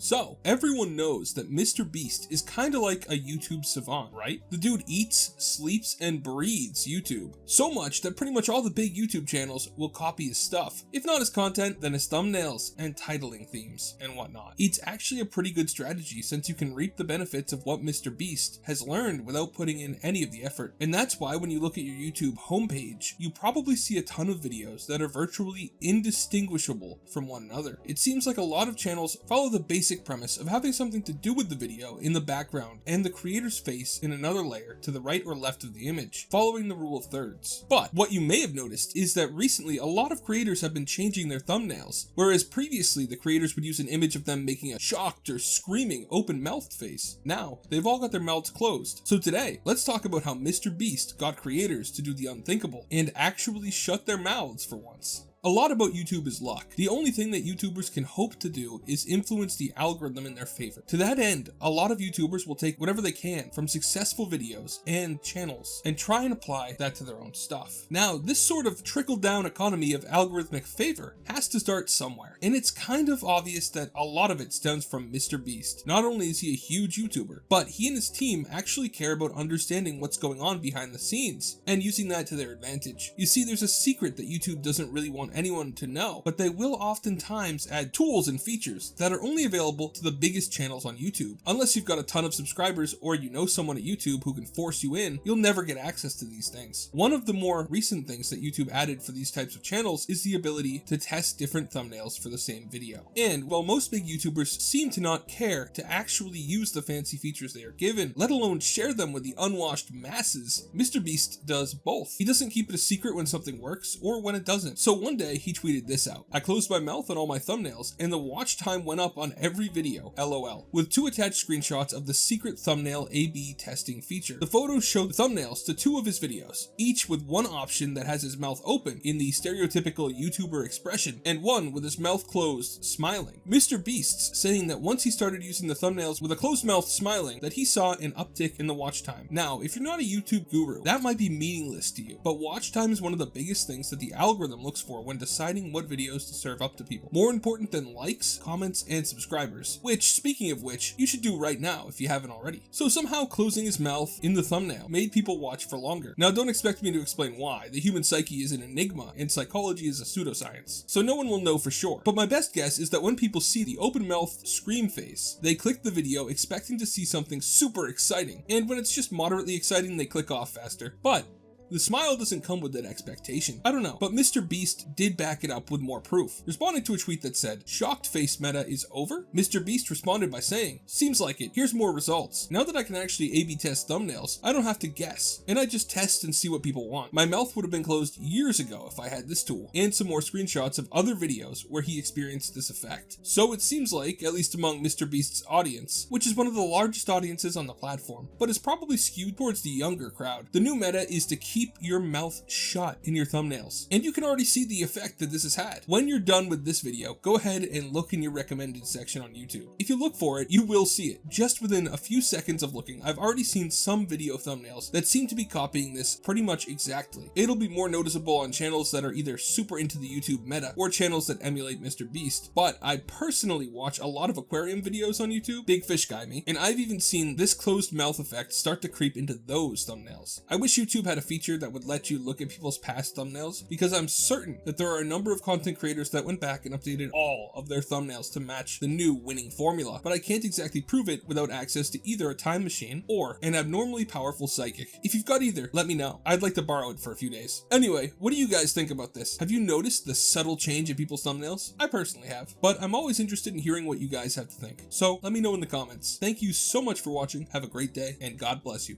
So, everyone knows that Mr. Beast is kinda like a YouTube savant, right? The dude eats, sleeps, and breathes YouTube. So much that pretty much all the big YouTube channels will copy his stuff. If not his content, then his thumbnails and titling themes and whatnot. It's actually a pretty good strategy since you can reap the benefits of what Mr. Beast has learned without putting in any of the effort. And that's why when you look at your YouTube homepage, you probably see a ton of videos that are virtually indistinguishable from one another. It seems like a lot of channels follow the basic premise of having something to do with the video in the background and the creator's face in another layer to the right or left of the image, following the rule of thirds. But what you may have noticed is that recently a lot of creators have been changing their thumbnails, whereas previously the creators would use an image of them making a shocked or screaming open-mouthed face. Now, they've all got their mouths closed. So today, let's talk about how Mr. Beast got creators to do the unthinkable and actually shut their mouths for once. A lot about YouTube is luck. The only thing that YouTubers can hope to do is influence the algorithm in their favor. To that end, a lot of YouTubers will take whatever they can from successful videos and channels and try and apply that to their own stuff. Now, this sort of trickle-down economy of algorithmic favor has to start somewhere, and it's kind of obvious that a lot of it stems from Mr. Beast. Not only is he a huge YouTuber, but he and his team actually care about understanding what's going on behind the scenes and using that to their advantage. You see, there's a secret that YouTube doesn't really want anyone to know, but they will oftentimes add tools and features that are only available to the biggest channels on YouTube. Unless you've got a ton of subscribers or you know someone at YouTube who can force you in, you'll never get access to these things. One of the more recent things that YouTube added for these types of channels is the ability to test different thumbnails for the same video. And while most big YouTubers seem to not care to actually use the fancy features they are given, let alone share them with the unwashed masses, Mr. Beast does both. He doesn't keep it a secret when something works or when it doesn't. So one day he tweeted this out: "I closed my mouth on all my thumbnails and the watch time went up on every video, LOL," with two attached screenshots of the secret thumbnail A/B testing feature. The photos show the thumbnails to two of his videos, each with one option that has his mouth open in the stereotypical YouTuber expression and one with his mouth closed, smiling. Mr. Beast's saying that once he started using the thumbnails with a closed mouth smiling, that he saw an uptick in the watch time. Now, if you're not a YouTube guru, that might be meaningless to you, but watch time is one of the biggest things that the algorithm looks for when deciding what videos to serve up to people. More important than likes, comments, and subscribers, which, speaking of which, you should do right now if you haven't already. So somehow closing his mouth in the thumbnail made people watch for longer. Now don't expect me to explain why. The human psyche is an enigma and psychology is a pseudoscience, so no one will know for sure. But my best guess is that when people see the open mouth scream face, they click the video expecting to see something super exciting, and when it's just moderately exciting, they click off faster. But the smile doesn't come with that expectation. I don't know, but Mr. Beast did back it up with more proof. Responding to a tweet that said, "Shocked face meta is over?" Mr. Beast responded by saying, "Seems like it. Here's more results. Now that I can actually A/B test thumbnails, I don't have to guess, and I just test and see what people want. My mouth would have been closed years ago if I had this tool," and some more screenshots of other videos where he experienced this effect. So it seems like, at least among Mr. Beast's audience, which is one of the largest audiences on the platform, but is probably skewed towards the younger crowd, the new meta is to keep your mouth shut in your thumbnails. And you can already see the effect that this has had. When you're done with this video, go ahead and look in your recommended section on YouTube. If you look for it, you will see it. Just within a few seconds of looking, I've already seen some video thumbnails that seem to be copying this pretty much exactly. It'll be more noticeable on channels that are either super into the YouTube meta or channels that emulate Mr. Beast, but I personally watch a lot of aquarium videos on YouTube, big fish guy me, and I've even seen this closed mouth effect start to creep into those thumbnails. I wish YouTube had a feature that would let you look at people's past thumbnails, because I'm certain that there are a number of content creators that went back and updated all of their thumbnails to match the new winning formula, but I can't exactly prove it without access to either a time machine or an abnormally powerful psychic. If you've got either, let me know. I'd like to borrow it for a few days. Anyway, what do you guys think about this? Have you noticed the subtle change in people's thumbnails? I personally have, but I'm always interested in hearing what you guys have to think, so let me know in the comments. Thank you so much for watching, have a great day, and God bless you.